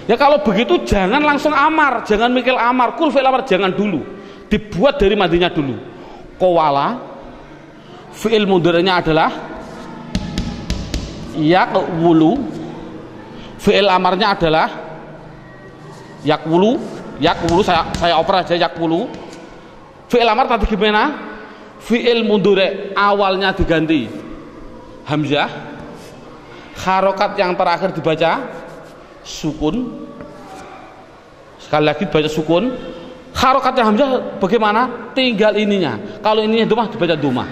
Ya kalau begitu jangan langsung amar, jangan mikir amar, kul fi'il amar, jangan dulu, dibuat dari madinya dulu. Kowala, fi'il mudhari'nya adalah yakwulu, fi'il amarnya adalah yakwulu, saya oper aja yakwulu. Fi'il amar tadi gimana? Fi'il mudhari' awalnya diganti hamzah, harokat yang terakhir dibaca sukun, sekali lagi dibaca sukun. Harokatnya hamzah bagaimana? Tinggal ininya, kalau ininya domah dibaca domah.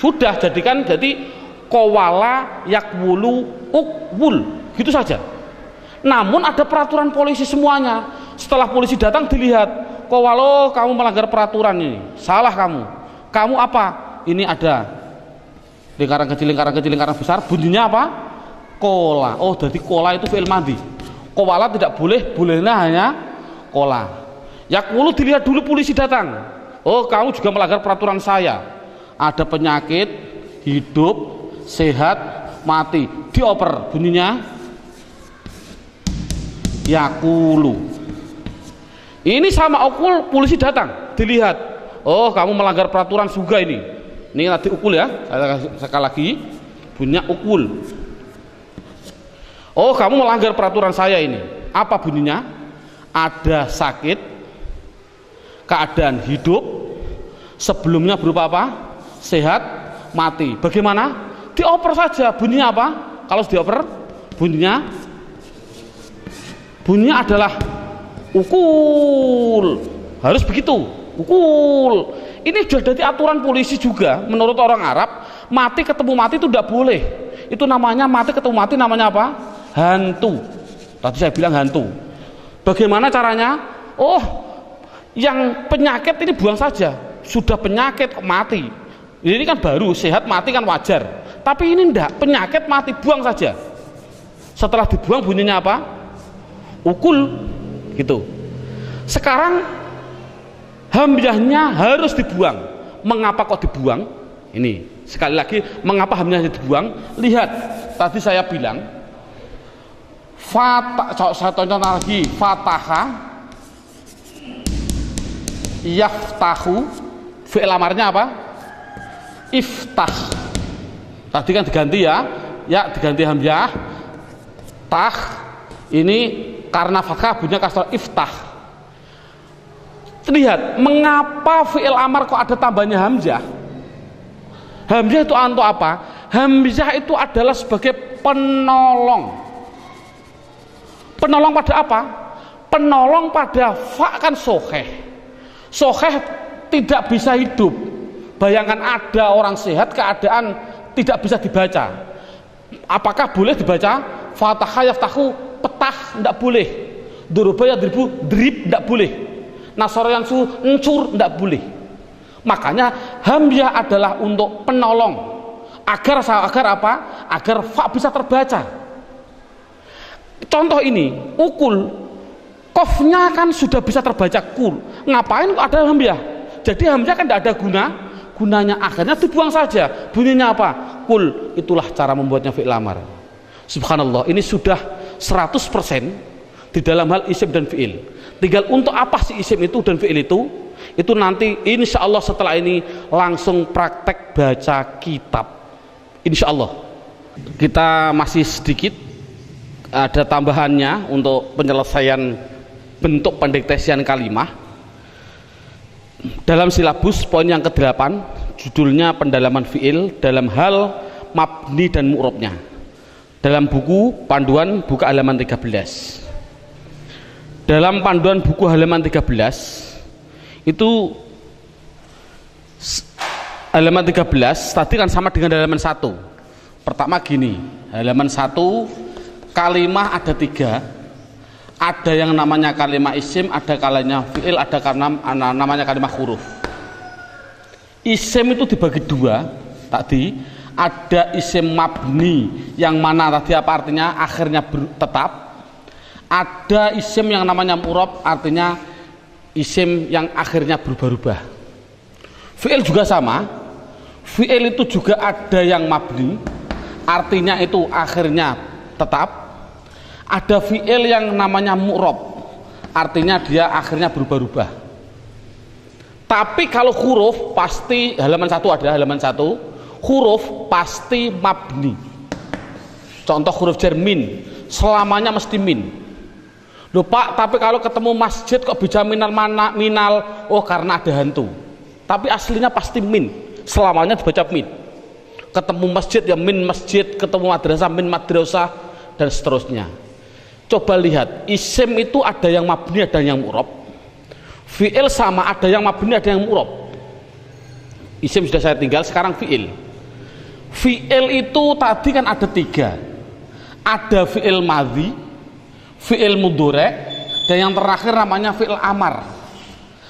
Sudah, jadikan jadi kowala yakwulu ukwul, gitu saja. Namun ada peraturan polisi semuanya. Setelah polisi datang dilihat, kowalo kamu melanggar peraturan ini, salah kamu apa? Ini ada lingkaran kecil, lingkaran besar, bunyinya apa? Kola. Oh, jadi kola itu fi'il madhi. Kowala tidak boleh, bolehnya hanya kola. Yakwulu dilihat dulu polisi datang. Oh, kamu juga melanggar peraturan saya. Ada penyakit, hidup, sehat, mati. Dioper, bunyinya yakulu. Ini sama ukul, polisi datang, dilihat. Oh, kamu melanggar peraturan juga ini. Ini tadi ukul ya. Sekali lagi, bunyinya ukul. Oh, kamu melanggar peraturan saya ini. Apa bunyinya? Ada sakit, keadaan hidup, sebelumnya berupa apa? Sehat, mati. Bagaimana? Dioper saja. Bunyinya apa? Kalau dioper, bunyinya adalah ukul. Harus begitu, ukul. Ini sudah jadi aturan polisi juga. Menurut orang Arab, mati ketemu mati itu tidak boleh. Itu namanya mati ketemu mati, namanya apa? Hantu. Tadi saya bilang hantu. Bagaimana caranya? Oh, yang penyakit ini buang saja. Sudah penyakit mati. Ini kan baru, sehat mati kan wajar. Tapi ini enggak, penyakit mati, buang saja. Setelah dibuang bunyinya apa? Ukul, gitu. Sekarang hamzahnya harus dibuang. Mengapa kok dibuang? Ini sekali lagi, mengapa hamzahnya dibuang? Lihat, tadi saya bilang saya tonton lagi, fataha yaftahu, fi'il amarnya apa? Iftah. Tadi kan diganti ya diganti hamzah, tah, ini karena fathah bunyinya kasrah, iftah. Lihat, mengapa fi'il amar kok ada tambahnya hamzah? Hamzah itu untuk apa? Hamzah itu adalah sebagai penolong. Penolong pada apa? Penolong pada fa kan soheh. Soheh tidak bisa hidup. Bayangkan ada orang sehat keadaan tidak bisa dibaca. Apakah boleh dibaca? Fataha yaftahu, petah, tidak boleh. Duruba yadribu, drib, tidak boleh. Nasara yang encur, tidak boleh. Makanya hamzah adalah untuk penolong. Agar apa? Agar fa bisa terbaca. Contoh ini, ukul, kofnya kan sudah bisa terbaca kul. Ngapain kok ada hamzah? Jadi hamzah kan tidak ada gunanya, akhirnya dibuang saja. Bunyinya apa? Kul. Itulah cara membuatnya fi'il amar. Subhanallah, ini sudah 100% di dalam hal isim dan fi'il. Tinggal untuk apa sih isim itu dan fi'il itu nanti insya Allah setelah ini langsung praktek baca kitab. Insya Allah. Kita masih sedikit ada tambahannya untuk penyelesaian bentuk pendektesian kalimah. dalam silabus poin yang ke-8, judulnya pendalaman fiil dalam hal mabni dan mu'rabnya, dalam buku panduan buka halaman 13. Dalam panduan buku halaman 13 itu halaman 13 tadi kan sama dengan halaman 1. Pertama gini, halaman 1 kalimah ada 3. Ada yang namanya kalimah isim, ada kalimah fi'il, ada namanya kalimah huruf. Isim itu dibagi 2 tadi. Ada isim mabni yang mana tadi apa artinya akhirnya tetap. Ada isim yang namanya mu'rab, artinya isim yang akhirnya berubah-ubah. Fi'il juga sama. Fi'il itu juga ada yang mabni, artinya itu akhirnya tetap. Ada fi'il yang namanya mu'rab, artinya dia akhirnya berubah-ubah. Tapi kalau huruf pasti halaman 1 ada, halaman 1 huruf pasti mabni. Contoh huruf jar min, selamanya mesti min. Loh Pak, tapi kalau ketemu masjid kok bisa minal mana minal? Oh karena ada hantu. Tapi aslinya pasti min, selamanya dibaca min. Ketemu masjid ya min masjid, ketemu madrasah min madrasah, dan seterusnya. Coba lihat, isim itu ada yang mabni, ada yang mu'rab. Fi'il sama, ada yang mabni, ada yang mu'rab. Isim sudah saya tinggal, sekarang fi'il. Fi'il itu tadi kan ada 3. Ada fi'il madhi, fi'il mudhari', dan yang terakhir namanya fi'il amar.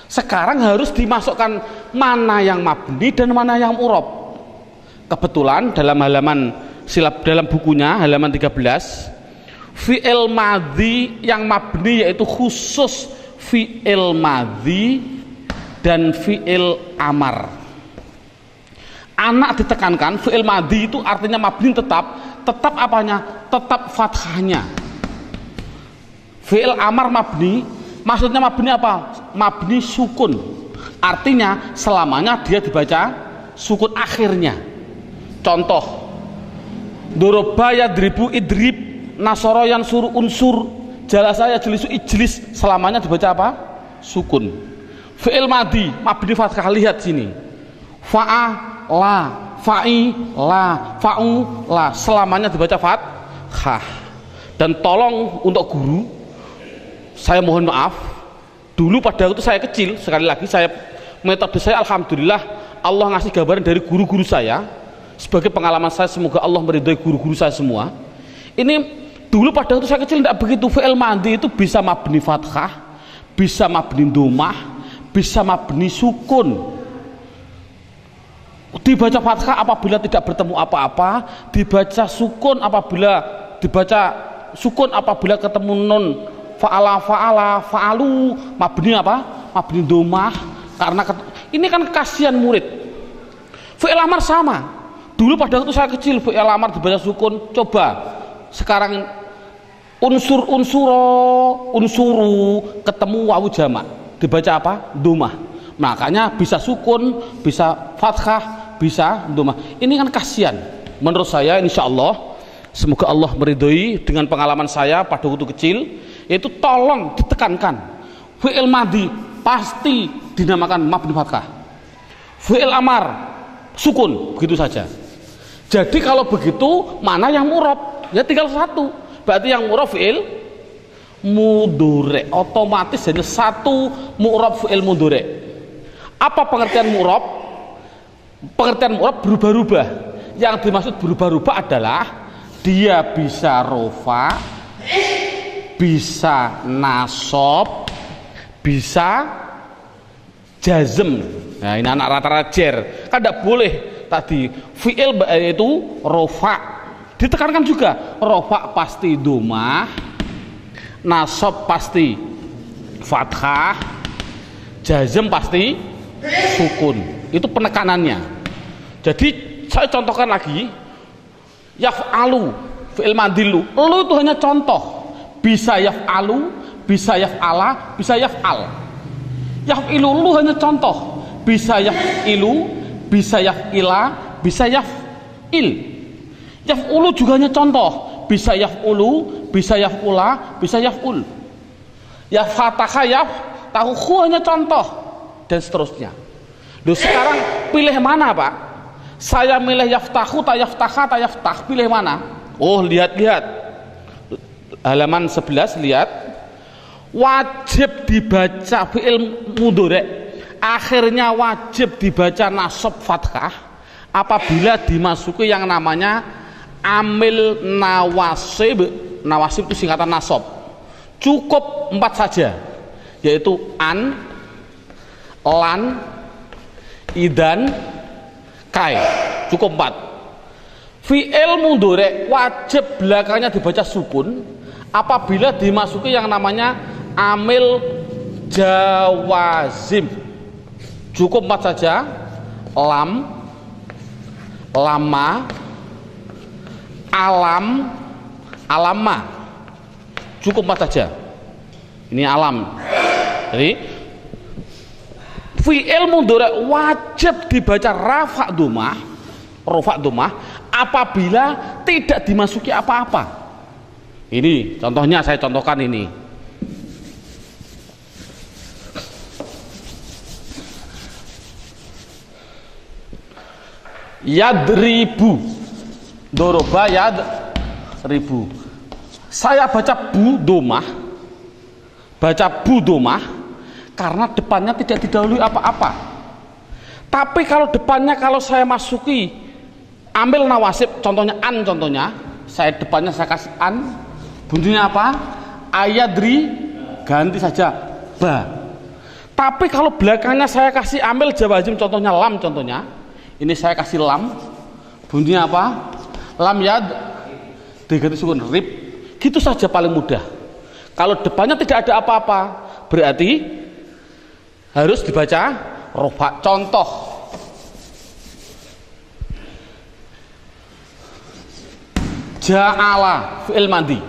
Sekarang harus dimasukkan mana yang mabni dan mana yang mu'rab. Kebetulan dalam halaman dalam bukunya halaman 13, fi'il madhi yang mabni yaitu khusus fi'il madhi dan fi'il amar. Anak ditekankan, fi'il madhi itu artinya mabni tetap apanya? Tetap fathahnya. Fi'il amar mabni, maksudnya mabni apa? Mabni sukun, artinya selamanya dia dibaca sukun akhirnya. Contoh, doroba yadribu idrib, nasoro yang suruh unsur, jalasa yajlisu ijlis, selamanya dibaca apa? Sukun. Fi'il madhi mabni fathah, lihat sini. Fa'a la, fa'i la, fa'u la, selamanya dibaca fathah. Dan tolong untuk guru, saya mohon maaf, dulu pada waktu saya kecil, sekali lagi metode saya alhamdulillah Allah ngasih gambaran dari guru-guru saya. Sebagai pengalaman saya, semoga Allah meridhai guru-guru saya semua. Ini dulu pada waktu saya kecil tidak begitu. Fi'il madhi itu bisa mabni fathah, bisa mabni domah, bisa mabni sukun. Dibaca fathah apabila tidak bertemu apa-apa, dibaca sukun apabila ketemu nun. Fa'ala, fa'alu, mabni apa? Mabni domah. Karena ini kan kasihan murid. Fi'il amar sama. Dulu pada waktu saya kecil fi'il amar dibaca sukun. Coba sekarang unsuru ketemu wawu jamak dibaca apa? Domah. Makanya bisa sukun, bisa fathah, bisa domah. Ini kan kasihan. Menurut saya insyaallah semoga Allah meridhoi dengan pengalaman saya pada waktu kecil, yaitu tolong ditekankan fi'il madhi pasti dinamakan mabni fathah, fi'il amar sukun, begitu saja. Jadi kalau begitu mana yang mu'rab? Ya tinggal satu. Berarti yang mu'rab fi'il mudhari', otomatis hanya satu mu'rab fi'il mudhari'. Apa pengertian mu'rab? Pengertian mu'rab berubah-ubah. Yang dimaksud berubah-ubah adalah dia bisa rofa, bisa nasab, bisa jazm. Nah ini anak rata-rata jer. Kan tidak boleh tadi fi'il itu rofa. Ditekankan juga rofa pasti domah, nasab pasti fathah, jazm pasti sukun. Itu penekanannya. Jadi saya contohkan lagi, yaf'alu fi'il madhilu, lu itu hanya contoh. Bisa yaf'alu, bisa yaf'ala, bisa yaf'al. Yaf'ilu lu hanya contoh. Bisa yaf'ilu, bisa yaf'ila, bisa yaf'il. Yaf'ulu juga hanya contoh. Bisa yaf'ulu, bisa yaf'ula, bisa yaf'ul. Ya fataha yaf tahu hanya contoh. dan seterusnya. Loh, sekarang pilih mana Pak? Saya milih yaftahu, tayaftaha, tayaftah, pilih mana? Oh, lihat-lihat halaman 11, lihat wajib dibaca fi'il mudhari', akhirnya wajib dibaca nasab fathah apabila dimasuki yang namanya amil nawasib. Nawasib itu singkatan nasab. Cukup 4 saja, yaitu an, lan, idan, kai. Cukup 4. Fi'il mudhari' wajib belakangnya dibaca sukun apabila dimasuki yang namanya amil jawazim. Cukup 4 saja. Lam, lama, alam, alama. Cukup 4 saja. Ini alam. Jadi fi'il mudhari' wajib dibaca rafa' dhammah apabila tidak dimasuki apa-apa. Ini contohnya, saya contohkan ini. Yadribu, doroba yadribu. Saya baca bu domah karena depannya tidak didahului apa-apa. Tapi kalau depannya, kalau saya masuki ambil nawasib, contohnya an, saya depannya saya kasih an, bunyinya apa? Ayadri, ganti saja ba. Tapi kalau belakangnya saya kasih ambil jawazim, contohnya lam, ini saya kasih lam, bunyinya apa? Lam yad, diganti sukun rib. Gitu saja paling mudah. Kalau depannya tidak ada apa-apa, berarti harus dibaca rofa. Contoh, ja'ala fi'il madhi,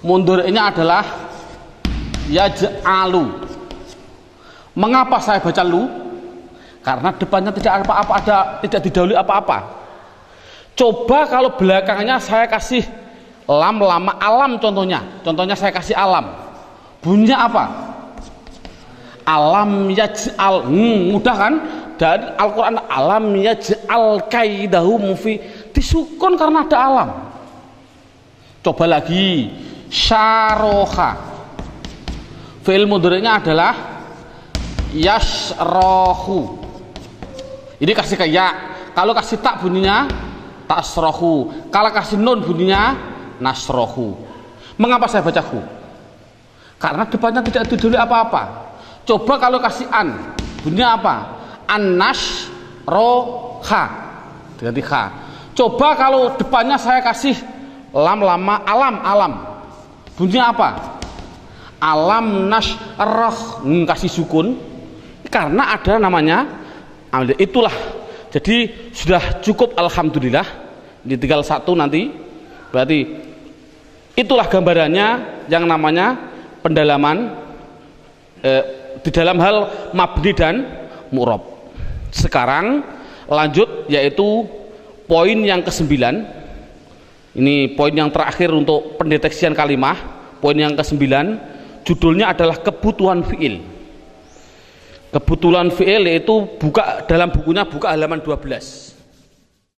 mudhari'nya adalah yaj'alu. Mengapa saya baca lu? Karena depannya tidak apa-apa, tidak didahului apa-apa. Coba kalau belakangnya saya kasih lam, lama, alam, contohnya saya kasih alam, bunyinya apa? Alam yaj'al. Mudah kan? Dan Al-Quran, alam yaj'al kaidahum fi, disukun karena ada alam. Coba lagi, syaroha, fi'il mudhari'nya adalah yasrohu. Ini kasih ke ya, kalau kasih tak bunyinya tasrohu, kalau kasih nun bunyinya nasrohu. Mengapa saya baca hu? Karena depannya tidak didahului apa-apa. Coba kalau kasih an, bunyinya apa? An-nash roha, diganti kha. Coba kalau depannya saya kasih lam, lama, alam, bunyinya apa? Alam nash roh, kasih sukun karena ada namanya. Itulah, jadi sudah cukup, alhamdulillah. Ini tinggal 1 nanti. Berarti itulah gambarannya yang namanya pendalaman di dalam hal mabni dan mu'rab. Sekarang lanjut, yaitu poin yang ke-9. Ini poin yang terakhir untuk pendeteksian kalimah. Poin yang ke-9 judulnya adalah kebutuhan fi'il. Kebutuhan fi'il, yaitu buka dalam bukunya, buka halaman 12.